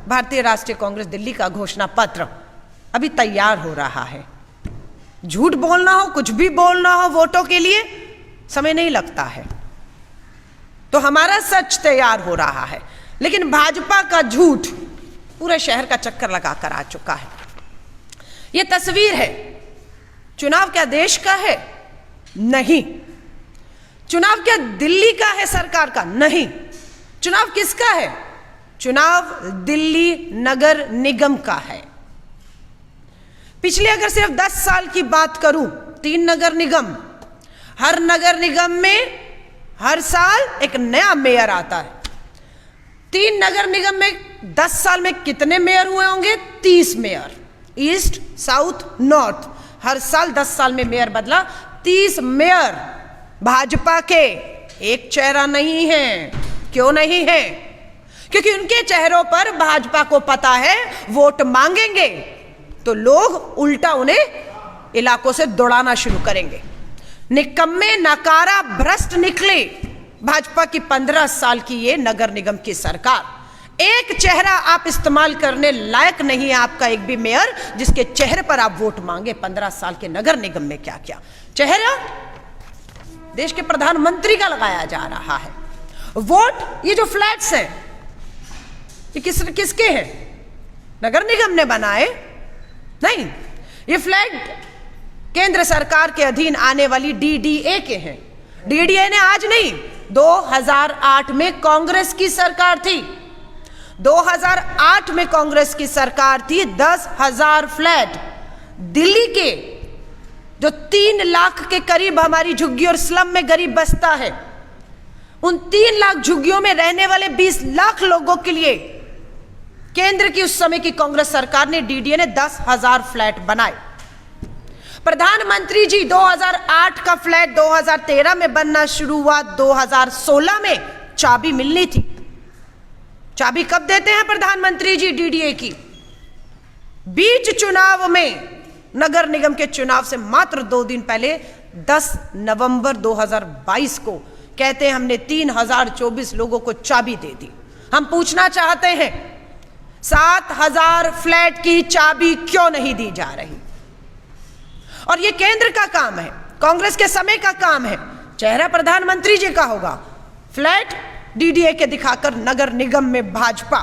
भारतीय राष्ट्रीय कांग्रेस दिल्ली का घोषणा पत्र अभी तैयार हो रहा है। झूठ बोलना हो, कुछ भी बोलना हो वोटों के लिए समय नहीं लगता है, तो हमारा सच तैयार हो रहा है, लेकिन भाजपा का झूठ पूरे शहर का चक्कर लगाकर आ चुका है। यह तस्वीर है। चुनाव क्या देश का है? नहीं। चुनाव क्या दिल्ली का है, सरकार का? नहीं। चुनाव किसका है? चुनाव दिल्ली नगर निगम का है। पिछले अगर सिर्फ 10 साल की बात करूं, 3 नगर निगम, हर नगर निगम में हर साल एक नया मेयर आता है। 3 नगर निगम में 10 साल में कितने मेयर हुए होंगे? 30 मेयर, ईस्ट, साउथ, नॉर्थ। हर साल 10 साल में मेयर बदला। 30 मेयर भाजपा के एक चेहरा नहीं है। क्यों नहीं है? क्योंकि उनके चेहरों पर भाजपा को पता है वोट मांगेंगे तो लोग उल्टा उन्हें इलाकों से दौड़ाना शुरू करेंगे। निकम्मे, नकारा, भ्रष्ट निकले भाजपा की 15 साल की ये नगर निगम की सरकार। एक चेहरा आप इस्तेमाल करने लायक नहीं है आपका एक भी मेयर जिसके चेहरे पर आप वोट मांगे। 15 साल के नगर निगम में क्या क्या चेहरा देश के प्रधानमंत्री का लगाया जा रहा है। वोट, ये जो फ्लैट्स हैं ये किसके हैं? नगर निगम ने बनाए? नहीं, ये फ्लैट केंद्र सरकार के अधीन आने वाली डीडीए के हैं। डीडीए ने आज नहीं, 2008 में कांग्रेस की सरकार थी। 2008 में कांग्रेस की सरकार थी। 10,000 फ्लैट दिल्ली के जो 3 लाख के करीब हमारी झुग्गी और स्लम में गरीब बसता है, उन 3 लाख झुग्गियों में रहने वाले 20 लाख लोगों के लिए केंद्र की उस समय की कांग्रेस सरकार ने, डीडीए ने 10,000 फ्लैट बनाए। प्रधानमंत्री जी 2008 का फ्लैट 2013 में बनना शुरू हुआ। 2016 में चाबी मिलनी थी। चाबी कब देते हैं प्रधानमंत्री जी डीडीए की? बीच चुनाव में, नगर निगम के चुनाव से मात्र 2 दिन पहले 10 नवंबर 2022 को कहते हैं हमने 3024 लोगों को चाबी दे दी। हम पूछना चाहते हैं 7,000 फ्लैट की चाबी क्यों नहीं दी जा रही? और ये केंद्र का काम है, कांग्रेस के समय का काम है। चेहरा प्रधानमंत्री जी का होगा। फ्लैट डीडीए के दिखाकर नगर निगम में भाजपा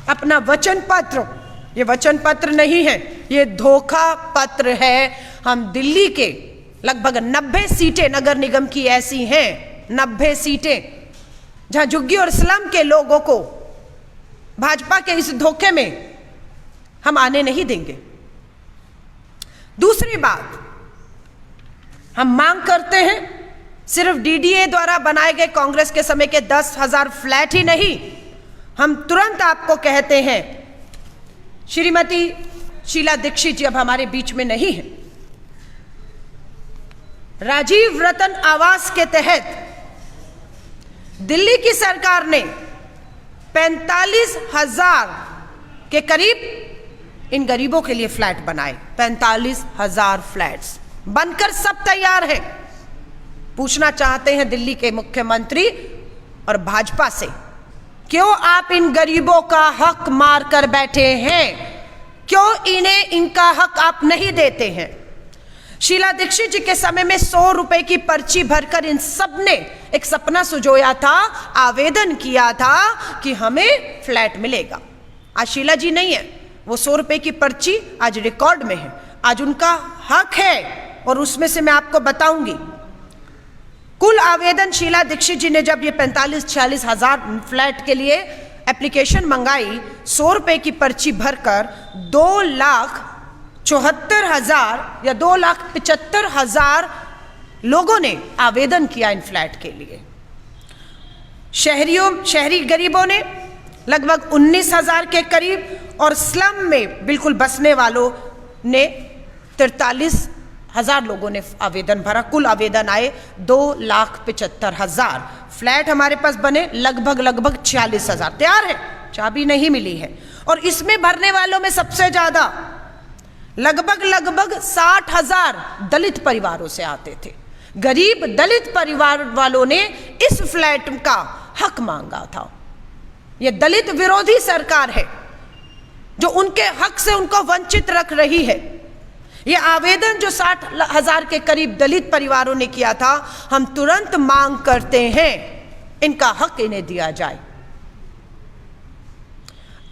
अपना वचन पत्र, ये वचन पत्र नहीं है, ये धोखा पत्र है। हम दिल्ली के लगभग 90 सीटें नगर निगम की ऐसी हैं, 90 सीटें जहां झुग्गी और स्लम के लोगों को भाजपा के इस धोखे में हम आने नहीं देंगे। दूसरी बात, हम मांग करते हैं सिर्फ डीडीए द्वारा बनाए गए कांग्रेस के समय के 10,000 फ्लैट ही नहीं, हम तुरंत आपको कहते हैं, श्रीमती शीला दीक्षित जी अब हमारे बीच में नहीं है, राजीव रतन आवास के तहत दिल्ली की सरकार ने 45,000 के करीब इन गरीबों के लिए फ्लैट बनाए। 45,000 फ्लैट्स बनकर सब तैयार है। पूछना चाहते हैं दिल्ली के मुख्यमंत्री और भाजपा से, क्यों आप इन गरीबों का हक मार कर बैठे हैं? क्यों इन्हें इनका हक आप नहीं देते हैं? शीला दीक्षित जी के समय में 100 रुपए की पर्ची भरकर इन सब ने एक सपना सुजोया था, आवेदन किया था कि हमें फ्लैट मिलेगा। आज शीला जी नहीं है, वो 100 रुपए की पर्ची आज रिकॉर्ड में है। आज उनका हक है और उसमें से मैं आपको बताऊंगी कुल आवेदन शीला दीक्षित जी ने जब ये 45-46 हजार फ्लैट के लिए एप्लीकेशन मंगाई, 100 रुपए की पर्ची भरकर 2,74,000 या 2,75,000 लोगों ने आवेदन किया इन फ्लैट के लिए। शहरी गरीबों ने लगभग 19,000 के करीब और स्लम में बिल्कुल बसने वालों ने 43,000 लोगों ने आवेदन भरा। कुल आवेदन आए 2,75,000 फ्लैट हमारे पास बने, लगभग 46,000 तैयार है, चाबी नहीं मिली है। और इसमें भरने वालों में सबसे ज्यादा लगभग 60,000 दलित परिवारों से आते थे। गरीब दलित परिवार वालों ने इस फ्लैट का हक मांगा था। यह दलित विरोधी सरकार है। जो उनके हक से उनको वंचित रख रही है। ये आवेदन जो 60,000 के करीब दलित परिवारों ने किया था, हम तुरंत मांग करते हैं इनका हक इन्हें दिया जाए।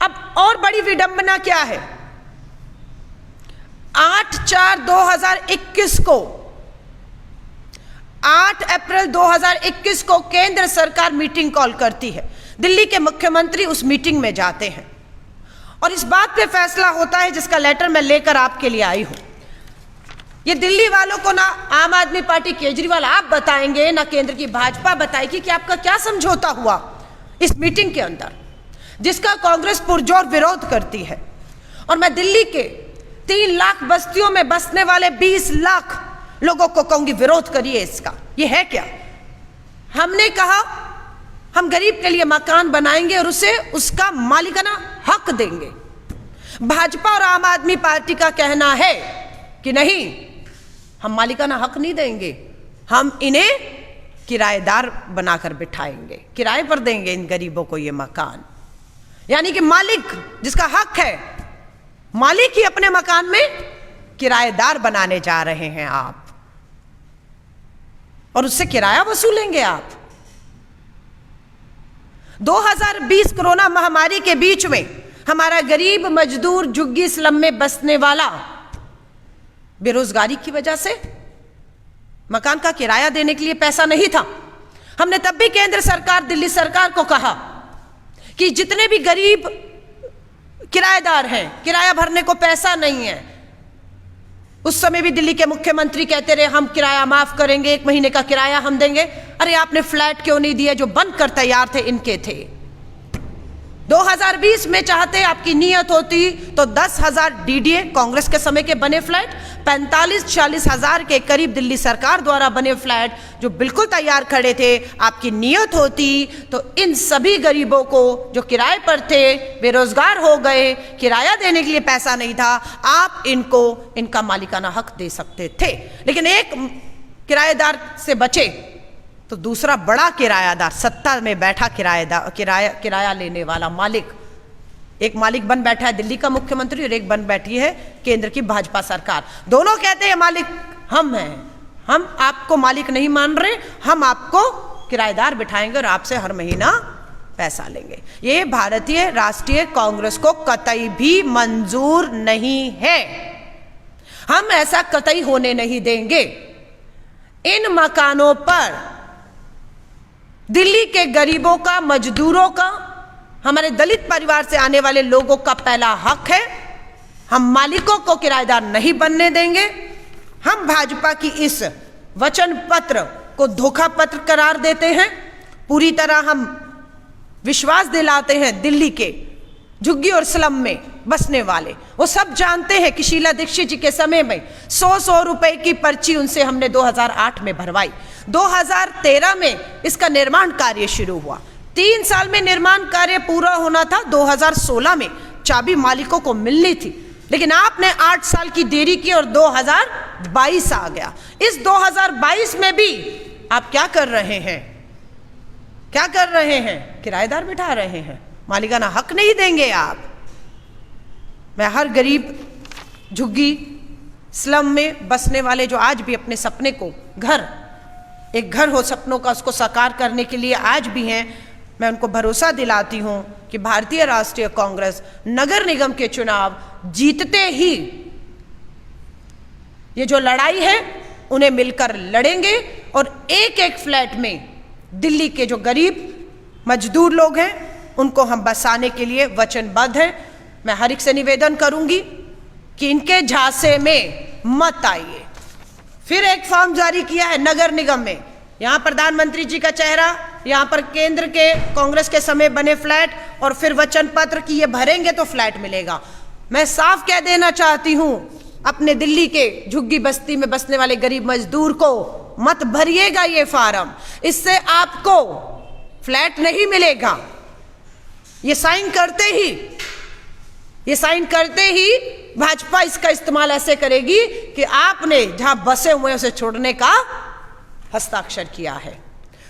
अब और बड़ी विडंबना क्या है, 8 अप्रैल 2021 को केंद्र सरकार मीटिंग कॉल करती है। दिल्ली के मुख्यमंत्री उस मीटिंग में जाते हैं और इस बात पे फैसला होता है जिसका लेटर मैं लेकर आपके लिए आई हूं। ये दिल्ली वालों को ना आम आदमी पार्टी केजरीवाल आप बताएंगे, ना केंद्र की भाजपा बताएगी कि आपका क्या समझौता हुआ इस मीटिंग के अंदर, जिसका कांग्रेस पुरजोर विरोध करती है। और मैं दिल्ली के 3 लाख बस्तियों में बसने वाले 20 लाख लोगों को कहूंगी, विरोध करिए इसका। ये है क्या? हमने कहा हम गरीब के लिए मकान बनाएंगे और उसे उसका मालिकाना हक देंगे। भाजपा और आम आदमी पार्टी का कहना है कि नहीं, हम मालिकाना हक नहीं देंगे, हम इन्हें किराएदार बनाकर बिठाएंगे, किराए पर देंगे इन गरीबों को ये मकान। यानी कि मालिक जिसका हक है, मालिक ही अपने मकान में किराएदार बनाने जा रहे हैं आप, और उससे किराया वसूलेंगे आप। 2020 कोरोना महामारी के बीच में हमारा गरीब मजदूर झुग्गी स्लम में बसने वाला बेरोजगारी की वजह से मकान का किराया देने के लिए पैसा नहीं था। हमने तब भी केंद्र सरकार, दिल्ली सरकार को कहा कि जितने भी गरीब किराएदार हैं, किराया भरने को पैसा नहीं है। उस समय भी दिल्ली के मुख्यमंत्री कहते रहे हम किराया माफ करेंगे, 1 महीने का किराया हम देंगे। अरे आपने फ्लैट क्यों नहीं दिए जो बनकर तैयार थे, इनके थे। 2020 में चाहते आपकी नीयत होती तो 10,000 डीडीए कांग्रेस के समय के बने फ्लैट, 45-40 हजार के करीब दिल्ली सरकार द्वारा बने फ्लैट जो बिल्कुल तैयार खड़े थे, आपकी नीयत होती तो इन सभी गरीबों को जो किराए पर थे, बेरोजगार हो गए, किराया देने के लिए पैसा नहीं था, आप इनको इनका मालिकाना हक दे सकते थे। लेकिन एक किराएदार से बचे तो दूसरा बड़ा किरायादार, सत्ता में बैठा किराएदार, किराया लेने वाला मालिक, एक मालिक बन बैठा है दिल्ली का मुख्यमंत्री और एक बन बैठी है केंद्र की भाजपा सरकार। दोनों कहते हैं मालिक हम हैं, हम आपको मालिक नहीं मान रहे, हम आपको किराएदार बिठाएंगे और आपसे हर महीना पैसा लेंगे। ये भारतीय राष्ट्रीय कांग्रेस को कतई भी मंजूर नहीं है। हम ऐसा कतई होने नहीं देंगे। इन मकानों पर दिल्ली के गरीबों का, मजदूरों का, हमारे दलित परिवार से आने वाले लोगों का पहला हक है। हम मालिकों को किराएदार नहीं बनने देंगे। हम भाजपा की इस वचन पत्र को धोखा पत्र करार देते हैं। पूरी तरह हम विश्वास दिलाते हैं दिल्ली के झुग्गी और स्लम में बसने वाले, वो सब जानते हैं कि शीला दीक्षित जी के समय में 100 रुपए की पर्ची उनसे हमने 2008 में भरवाई। 2013 में इसका निर्माण कार्य शुरू हुआ। 3 साल में निर्माण कार्य पूरा होना था। 2016 में चाबी मालिकों को मिलनी थी, लेकिन आपने 8 साल की देरी की और 2022 आ गया। इस 2022 में भी आप क्या कर रहे हैं? क्या कर रहे हैं? किराएदार बिठा रहे हैं, मालिकाना हक नहीं देंगे आप। मैं हर गरीब झुग्गी स्लम में बसने वाले जो आज भी अपने सपने को, एक घर हो सपनों का, उसको साकार करने के लिए आज भी हैं, मैं उनको भरोसा दिलाती हूं कि भारतीय राष्ट्रीय कांग्रेस नगर निगम के चुनाव जीतते ही ये जो लड़ाई है उन्हें मिलकर लड़ेंगे और एक एक फ्लैट में दिल्ली के जो गरीब मजदूर लोग हैं उनको हम बसाने के लिए वचनबद्ध हैं। मैं हर एक से निवेदन करूंगी कि इनके झांसे में मत आइए। फिर एक फॉर्म जारी किया है नगर निगम में, यहां प्रधानमंत्री जी का चेहरा, यहां पर केंद्र के कांग्रेस के समय बने फ्लैट और फिर वचन पत्र कि ये भरेंगे तो फ्लैट मिलेगा। मैं साफ कह देना चाहती हूं अपने दिल्ली के झुग्गी बस्ती में बसने वाले गरीब मजदूर को, मत भरिएगा ये फार्म, इससे आपको फ्लैट नहीं मिलेगा। ये साइन करते ही भाजपा इसका इस्तेमाल ऐसे करेगी कि आपने जहां बसे हुए उसे छोड़ने का हस्ताक्षर किया है।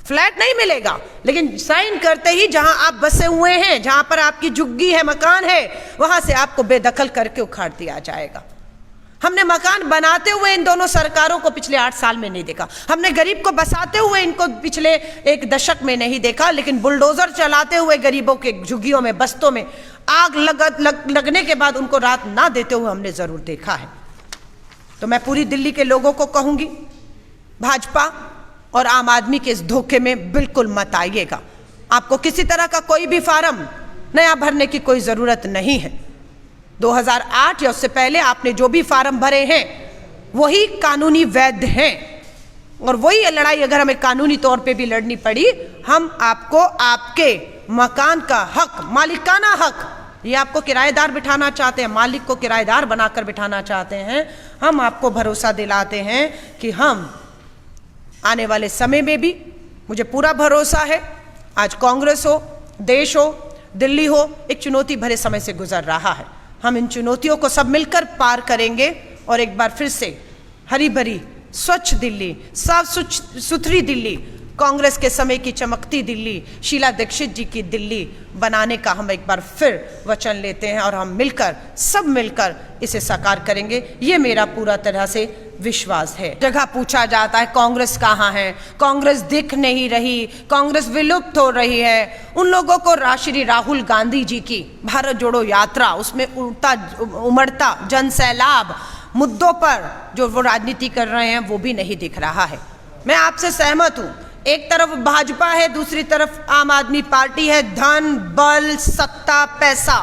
फ्लैट नहीं मिलेगा, लेकिन साइन करते ही जहां आप बसे हुए हैं, जहां पर आपकी झुग्गी है, मकान है, वहां से आपको बेदखल करके उखाड़ दिया जाएगा। हमने मकान बनाते हुए इन दोनों सरकारों को पिछले 8 साल में नहीं देखा, हमने गरीब को बसाते हुए इनको पिछले 1 दशक में नहीं देखा, लेकिन बुलडोजर चलाते हुए गरीबों के झुग्गियों में, बस्तों में आग लगने के बाद उनको रात ना देते हुए हमने जरूर देखा है। तो मैं पूरी दिल्ली के लोगों को कहूंगी, भाजपा और आम आदमी के इस धोखे में बिल्कुल मत आइएगा। आपको किसी तरह का कोई भी फार्म नया भरने की कोई जरूरत नहीं है। 2008 या उससे पहले आपने जो भी फार्म भरे हैं वही कानूनी वैध हैं, और वही लड़ाई अगर हमें कानूनी तौर पे भी लड़नी पड़ी, हम आपको आपके मकान का हक, मालिकाना हक, ये आपको किराएदार बिठाना चाहते हैं, मालिक को किराएदार बनाकर बिठाना चाहते हैं, हम आपको भरोसा दिलाते हैं कि हम आने वाले समय में भी, मुझे पूरा भरोसा है, आज कांग्रेस हो, देश हो, दिल्ली हो, एक चुनौती भरे समय से गुजर रहा है। हम इन चुनौतियों को सब मिलकर पार करेंगे और एक बार फिर से हरी भरी, स्वच्छ दिल्ली, साफ सुथरी दिल्ली, कांग्रेस के समय की चमकती दिल्ली, शीला दीक्षित जी की दिल्ली बनाने का हम एक बार फिर वचन लेते हैं, और हम मिलकर, सब मिलकर इसे साकार करेंगे, ये मेरा पूरा तरह से विश्वास है। जगह पूछा जाता है कांग्रेस कहाँ है, कांग्रेस दिख नहीं रही, कांग्रेस विलुप्त हो रही है। उन लोगों को श्री राहुल गांधी जी की भारत जोड़ो यात्रा, उसमें उमड़ता जन सैलाब, मुद्दों पर जो वो राजनीति कर रहे हैं वो भी नहीं दिख रहा है। मैं आपसे सहमत हूं, एक तरफ भाजपा है, दूसरी तरफ आम आदमी पार्टी है, धन, बल, सत्ता, पैसा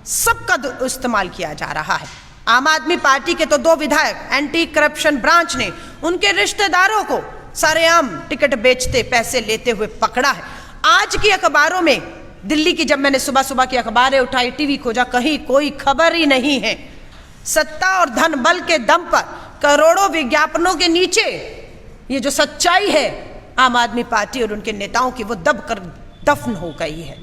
सबका इस्तेमाल किया जा रहा है। आम आदमी पार्टी के तो 2 विधायक एंटी करप्शन ब्रांच ने उनके रिश्तेदारों को सरेआम टिकट बेचते, पैसे लेते हुए पकड़ा है। आज की अखबारों में, दिल्ली की जब मैंने सुबह सुबह की अखबारें उठाई, टीवी खोजा, कहीं कोई खबर ही नहीं है। सत्ता और धन बल के दम पर करोड़ों विज्ञापनों के नीचे ये जो सच्चाई है आम आदमी पार्टी और उनके नेताओं की, वो दब कर दफन हो गई है।